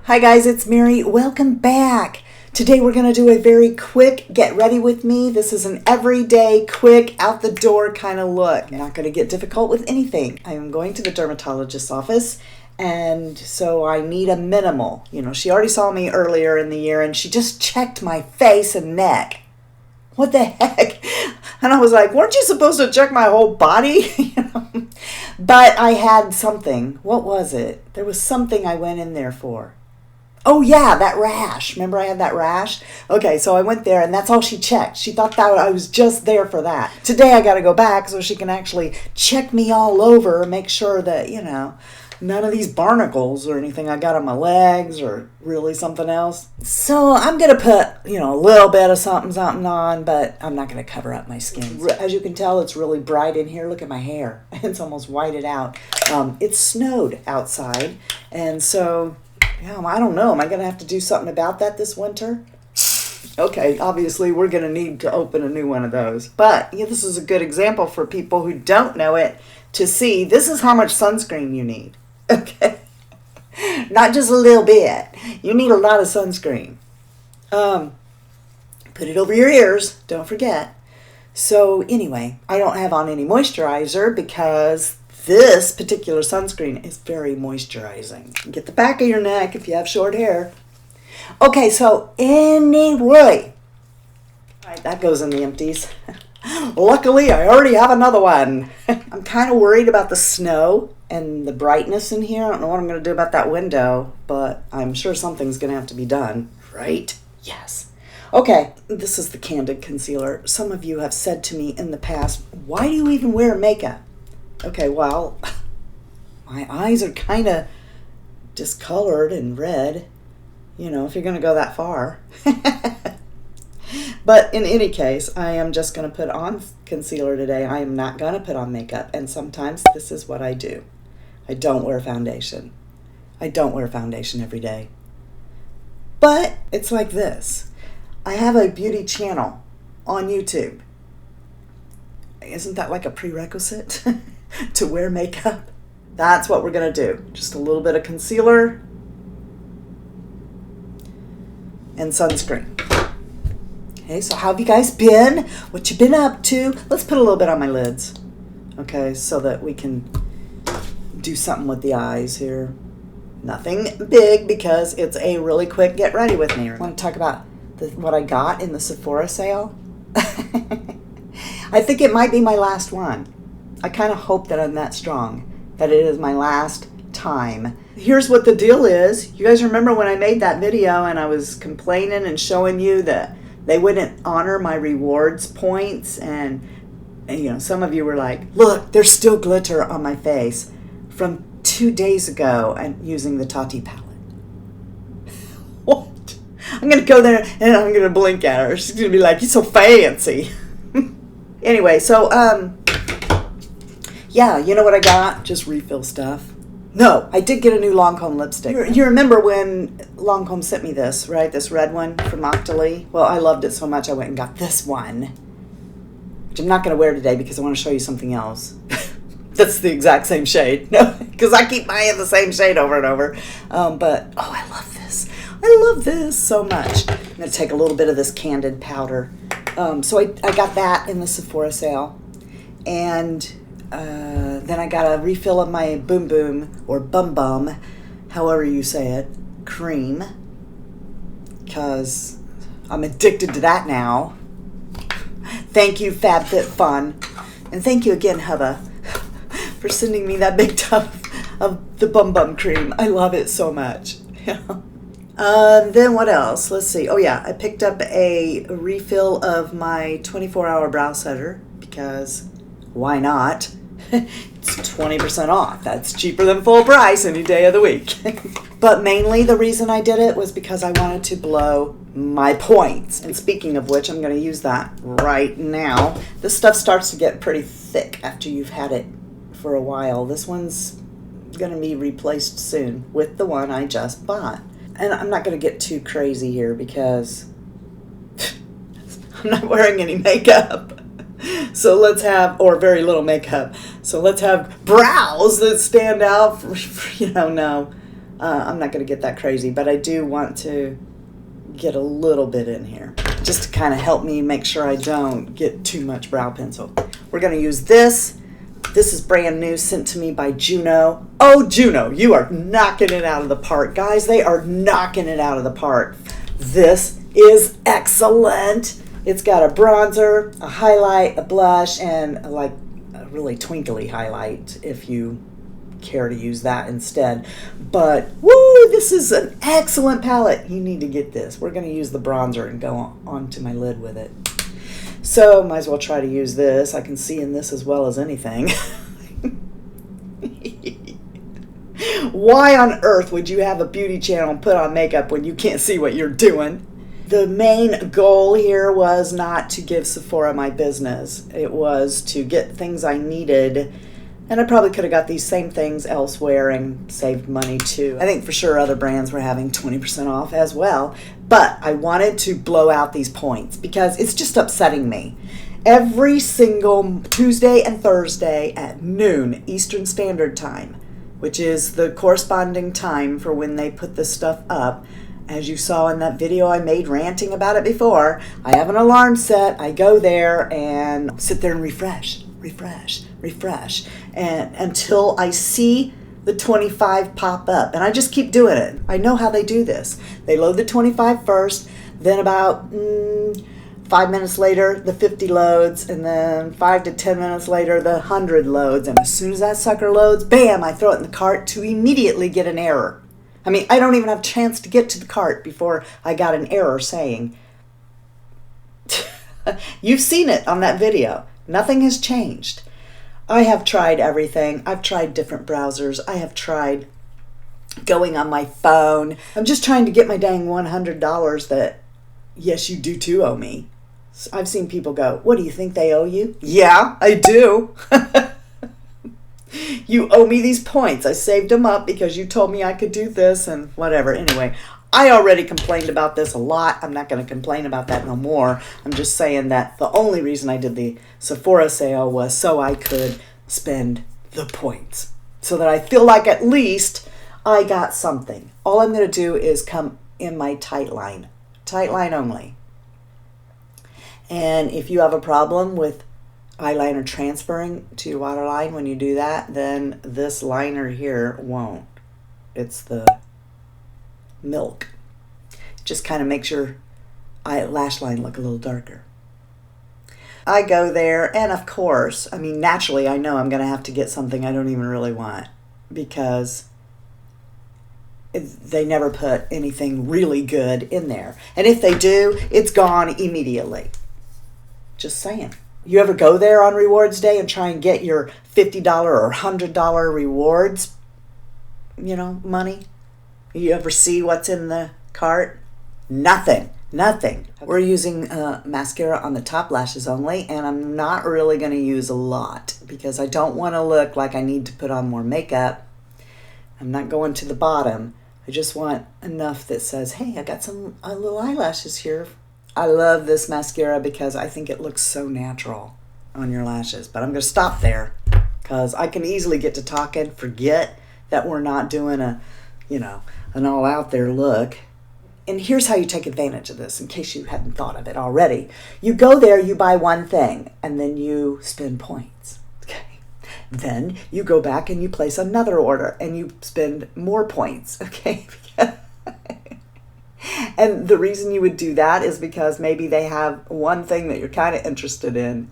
Hi guys, it's Mary. Welcome back. Today we're going to do a very quick get ready with me. This is an everyday, quick, out the door kind of look. I'm not going to get difficult with anything. I am going to the dermatologist's office, and so I need a minimal. You know, she already saw me earlier in the year and she just checked my face and neck. What the heck? And I was like, weren't you supposed to check my whole body? You know? But I had something. What was it? There was something I went in there for. Oh yeah, that rash. Remember I had that rash? Okay, so I went there and that's all she checked. She thought that I was just there for that. Today I got to go back so she can actually check me all over, make sure that, you know, none of these barnacles or anything I got on my legs or really something else. So I'm going to put, you know, a little bit of something on, but I'm not going to cover up my skin. As you can tell, it's really bright in here. Look at my hair. It's almost whited out. It snowed outside, and so... yeah, I don't know. Am I going to have to do something about that this winter? Okay, obviously we're going to need to open a new one of those. But yeah, this is a good example for people who don't know it to see. This is how much sunscreen you need. Okay? Not just a little bit. You need a lot of sunscreen. Put it over your ears. Don't forget. So anyway, I don't have on any moisturizer because... this particular sunscreen is very moisturizing. Get the back of your neck if you have short hair. Okay, so anyway, that goes in the empties. Luckily, I already have another one. I'm kind of worried about the snow and the brightness in here. I don't know what I'm going to do about that window, but I'm sure something's going to have to be done, right? Yes. Okay, this is the Candid concealer. Some of you have said to me in the past, why do you even wear makeup? Okay, well, my eyes are kind of discolored and red, you know, if you're going to go that far. But in any case, I am just going to put on concealer today. I am not going to put on makeup, and sometimes this is what I do. I don't wear foundation. I don't wear foundation every day. But it's like this. I have a beauty channel on YouTube. Isn't that like a prerequisite? To wear makeup? That's what we're going to do. Just a little bit of concealer and sunscreen. Okay, so how have you guys been? What you been up to? Let's put a little bit on my lids. Okay, so that we can do something with the eyes here. Nothing big because it's a really quick get ready with me. I want to talk about what I got in the Sephora sale. I think it might be my last one. I kind of hope that I'm that strong, that it is my last time. Here's what the deal is. You guys remember when I made that video and I was complaining and showing you that they wouldn't honor my rewards points, and you know, some of you were like, look, there's still glitter on my face from 2 days ago and using the Tati palette. What? I'm going to go there and I'm going to blink at her. She's going to be like, you're so fancy. Anyway, so, yeah, you know what I got? Just refill stuff. No, I did get a new Lancome lipstick. You remember when Lancome sent me this, right? This red one from Octoly? Well, I loved it so much I went and got this one, which I'm not going to wear today because I want to show you something else. That's the exact same shade. No, because I keep buying the same shade over and over. But, oh, I love this. I love this so much. I'm going to take a little bit of this Candid powder. So I got that in the Sephora sale. And... then I got a refill of my Boom Boom, or Bum Bum, however you say it, cream, because I'm addicted to that now. Thank you, FabFitFun, and thank you again, Hubba, for sending me that big tub of the Bum Bum cream. I love it so much. Then what else? Let's see. Oh yeah, I picked up a refill of my 24-hour brow setter, because why not? It's 20% off. That's cheaper than full price any day of the week. But mainly the reason I did it was because I wanted to blow my points. And speaking of which, I'm going to use that right now. This stuff starts to get pretty thick after you've had it for a while. This one's going to be replaced soon with the one I just bought. And I'm not going to get too crazy here because I'm not wearing any makeup. So let's have, or very little makeup. So let's have brows that stand out for, you know, no. I'm not going to get that crazy, but I do want to get a little bit in here just to kind of help me make sure I don't get too much brow pencil. We're going to use this. This is brand new, sent to me by Juno. Oh, Juno, you are knocking it out of the park. Guys, they are knocking it out of the park. This is excellent. It's got a bronzer, a highlight, a blush, and like a really twinkly highlight if you care to use that instead. But woo, this is an excellent palette. You need to get this. We're going to use the bronzer and go onto my lid with it. So might as well try to use this. I can see in this as well as anything. Why on earth would you have a beauty channel and put on makeup when you can't see what you're doing? The main goal here was not to give Sephora my business. It was to get things I needed. And I probably could have got these same things elsewhere and saved money too. I think for sure other brands were having 20% off as well. But I wanted to blow out these points because it's just upsetting me. Every single Tuesday and Thursday at noon Eastern Standard Time, which is the corresponding time for when they put this stuff up. As you saw in that video I made ranting about it before, I have an alarm set. I go there and sit there and refresh, and until I see the 25 pop up. And I just keep doing it. I know how they do this. They load the 25 first, then about 5 minutes later, the 50 loads, and then 5 to 10 minutes later, the 100 loads. And as soon as that sucker loads, bam, I throw it in the cart to immediately get an error. I mean, I don't even have a chance to get to the cart before I got an error saying, you've seen it on that video. Nothing has changed. I have tried everything. I've tried different browsers. I have tried going on my phone. I'm just trying to get my dang $100 that, yes, you do too owe me. I've seen people go, what do you think they owe you? Yeah, I do. You owe me these points. I saved them up because you told me I could do this and whatever. Anyway, I already complained about this a lot. I'm not going to complain about that no more. I'm just saying that the only reason I did the Sephora sale was so I could spend the points. So that I feel like at least I got something. All I'm going to do is come in my tight line only. And if you have a problem with eyeliner transferring to your waterline when you do that, then this liner here won't. It's the milk. It just kind of makes your lash line look a little darker. I go there, and of course, I mean, naturally, I know I'm going to have to get something I don't even really want because they never put anything really good in there. And if they do, it's gone immediately. Just saying. You ever go there on rewards day and try and get your $50 or $100 rewards, money? You ever see what's in the cart? Nothing. We're using mascara on the top lashes only, and I'm not really going to use a lot because I don't want to look like I need to put on more makeup. I'm not going to the bottom. I just want enough that says, hey, I got some little eyelashes here. I love this mascara because I think it looks so natural on your lashes. But I'm going to stop there because I can easily get to talking, forget that we're not doing an all out there look. And here's how you take advantage of this in case you hadn't thought of it already. You go there, you buy one thing, and then you spend points. Okay. Then you go back and you place another order and you spend more points. Okay. And the reason you would do that is because maybe they have one thing that you're kind of interested in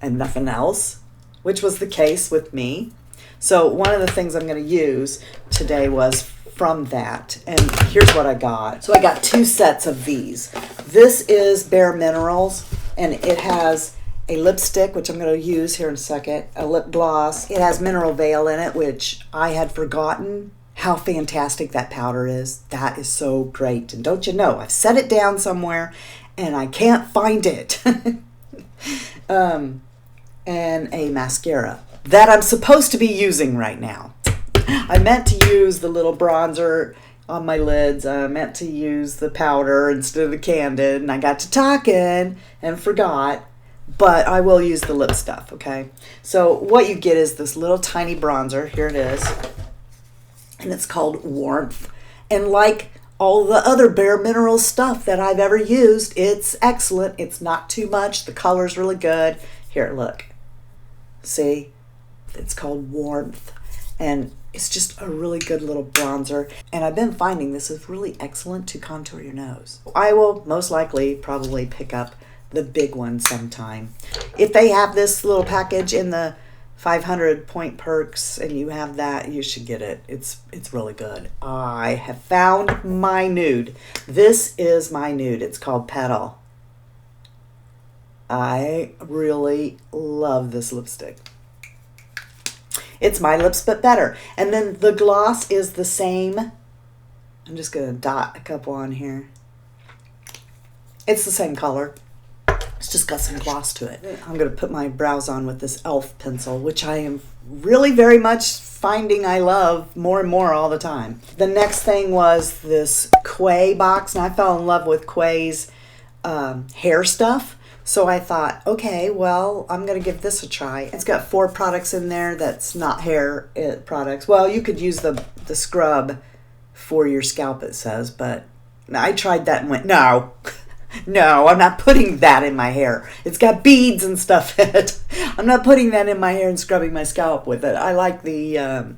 and nothing else, which was the case with me. So one of the things I'm going to use today was from that. And here's what I got. So I got 2 sets of these. This is BareMinerals, and it has a lipstick, which I'm going to use here in a second, a lip gloss. It has mineral veil in it, which I had forgotten how fantastic that powder is. That is so great. And don't you know, I've set it down somewhere and I can't find it. And a mascara that I'm supposed to be using right now. I meant to use the little bronzer on my lids. I meant to use the powder instead of the Candid, and I got to talking and forgot. But I will use the lip stuff, okay? So what you get is this little tiny bronzer. Here it is. and it's called Warmth. And like all the other BareMinerals stuff that I've ever used, it's excellent. It's not too much. The color's really good. Here, look. See? It's called Warmth. And it's just a really good little bronzer. And I've been finding this is really excellent to contour your nose. I will most likely probably pick up the big one sometime. If they have this little package in the 500 point perks and you have that, you should get it. It's really good. I have found my nude. This is my nude. It's called Petal. I really love this lipstick. It's my lips but better. And then the gloss is the same. I'm just going to dot a couple on here. It's the same color. It's just got some gloss to it. I'm going to put my brows on with this e.l.f. pencil, which I am really very much finding I love more and more all the time. The next thing was this Quai box, and I fell in love with Quai's hair stuff. So I thought, okay, well, I'm going to give this a try. It's got 4 products in there that's not hair products. Well, you could use the scrub for your scalp, it says, but I tried that and went, no. No, I'm not putting that in my hair. It's got beads and stuff in it. I'm not putting that in my hair and scrubbing my scalp with it. I like the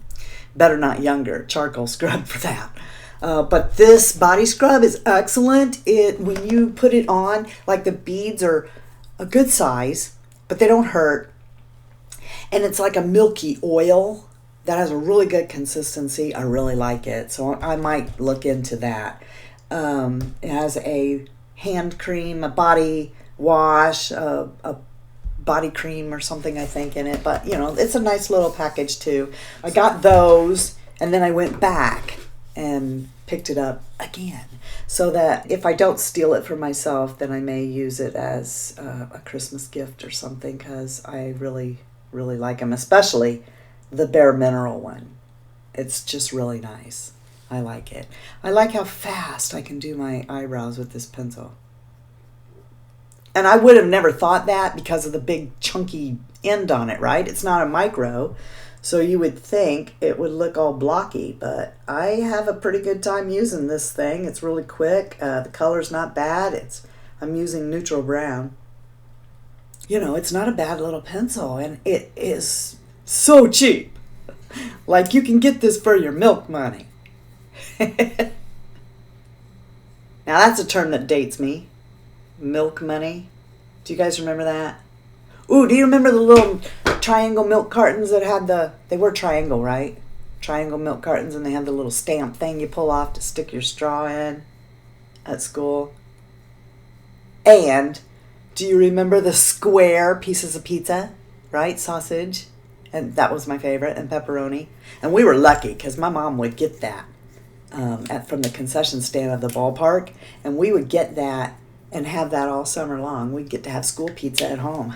Better Not Younger charcoal scrub for that. But this body scrub is excellent. When you put it on, like the beads are a good size, but they don't hurt. And it's like a milky oil that has a really good consistency. I really like it. So I might look into that. It has a hand cream, a body wash, a body cream or something, I think, in it. But, you know, it's a nice little package, too. I got those, and then I went back and picked it up again, so that if I don't steal it for myself, then I may use it as a Christmas gift or something, because I really, really like them, especially the BareMineral one. It's just really nice. I like it. I like how fast I can do my eyebrows with this pencil. And I would have never thought that because of the big chunky end on it, right? It's not a micro, so you would think it would look all blocky, but I have a pretty good time using this thing. It's really quick. The color's not bad. I'm using neutral brown. You know, it's not a bad little pencil, and it is so cheap. Like, you can get this for your milk money. Now that's a term that dates me. Milk money. Do you guys remember that? Ooh, do you remember the little triangle milk cartons that had they were triangle, right? Triangle milk cartons, and they had the little stamp thing you pull off to stick your straw in at school. And do you remember the square pieces of pizza, right? Sausage. And that was my favorite, and pepperoni. And we were lucky because my mom would get that from the concession stand of the ballpark, and we would get that and have that all summer long. We'd get to have school pizza at home.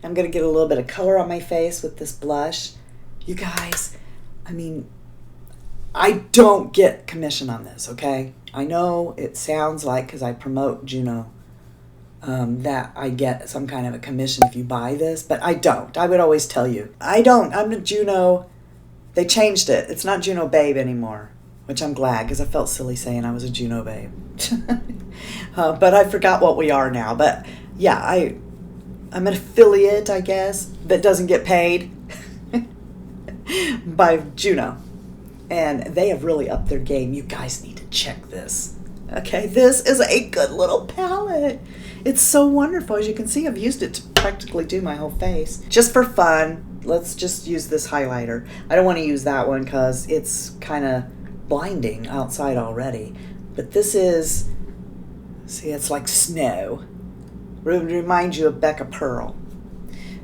I'm going to get a little bit of color on my face with this blush. You guys, I mean, I don't get commission on this, okay? I know it sounds like, because I promote Juno, that I get some kind of a commission if you buy this, but I don't. I would always tell you. I don't. I'm a Juno. They changed it. It's not Juno Babe anymore, which I'm glad, because I felt silly saying I was a Juno Babe. But I forgot what we are now. But yeah, I'm an affiliate, I guess, that doesn't get paid by Juno. And they have really upped their game. You guys need to check this. Okay, this is a good little palette. It's so wonderful. As you can see, I've used it to practically do my whole face. Just for fun, let's just use this highlighter. I don't want to use that one because it's kind of blinding outside already. But this is, see, it's like snow. It would remind you of Becca Pearl.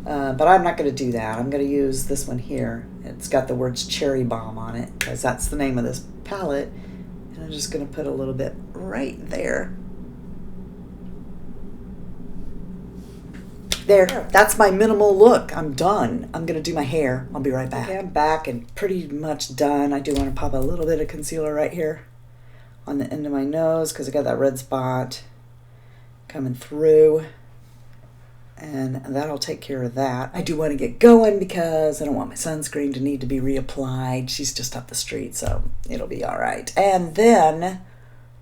But I'm not going to do that. I'm going to use this one here. It's got the words Cherry Bomb on it, because that's the name of this palette. And I'm just going to put a little bit right there. There, that's my minimal look. I'm done. I'm going to do my hair. I'll be right back. Okay, I'm back and pretty much done. I do want to pop a little bit of concealer right here on the end of my nose, because I got that red spot coming through. and that'll take care of that. I do want to get going because I don't want my sunscreen to need to be reapplied. She's just up the street, so it'll be all right. And then,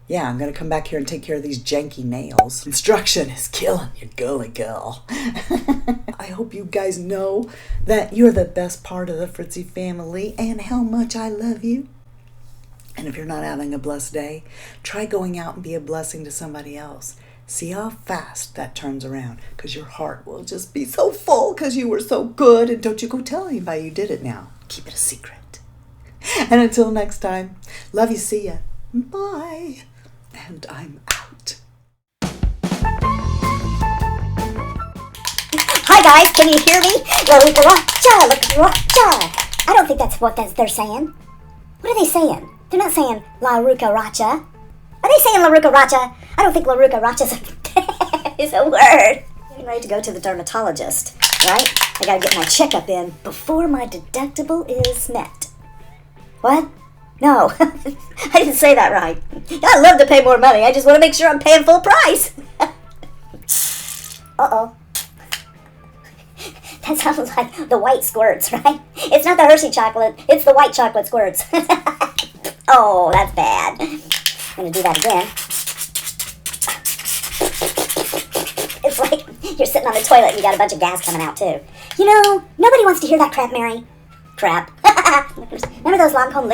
yeah, I'm going to come back here and take care of these janky nails. Construction is killing you, girly girl. I hope you guys know that you're the best part of the Fritzy family and how much I love you. And if you're not having a blessed day, try going out and be a blessing to somebody else. See how fast that turns around, because your heart will just be so full because you were so good. And don't you go tell anybody you did it now. Keep it a secret. And until next time, love you, see ya. Bye. And I'm out. Hi guys, can you hear me? I don't think that's what they're saying. What are they saying? They're not saying La Ruca Racha. Are they saying La Ruca Racha? I don't think La Ruca Racha is a word. I'm getting ready to go to the dermatologist, right? I gotta get my checkup in before my deductible is met. What? No, I didn't say that right. I'd love to pay more money. I just want to make sure I'm paying full price. Uh-oh. That sounds like the white squirts, right? It's not the Hershey chocolate. It's the white chocolate squirts. Oh, that's bad. I'm going to do that again. It's like you're sitting on the toilet and you got a bunch of gas coming out, too. You know, nobody wants to hear that crap, Mary. Crap. Remember those Lancome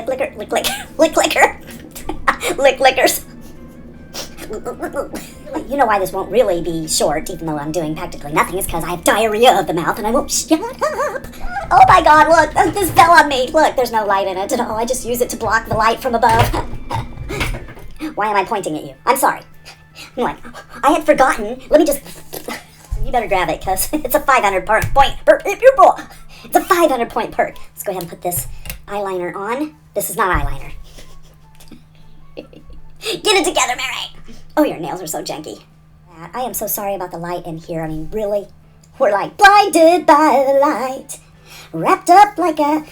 lickers? You know why this won't really be short, even though I'm doing practically nothing, is because I have diarrhea of the mouth and I won't shut up. Oh my god, look, this fell on me. Look, there's no light in it at all. I just use it to block the light from above. Why am I pointing at you? I'm sorry. I'm like, I had forgotten. Let me just... You better grab it, because it's a 500 point perk. It's a 500 point perk. Let's go ahead and put this eyeliner on. This is not eyeliner. Get it together, Mary! Oh, your nails are so janky. I am so sorry about the light in here. I mean, really? We're like blinded by the light, wrapped up like a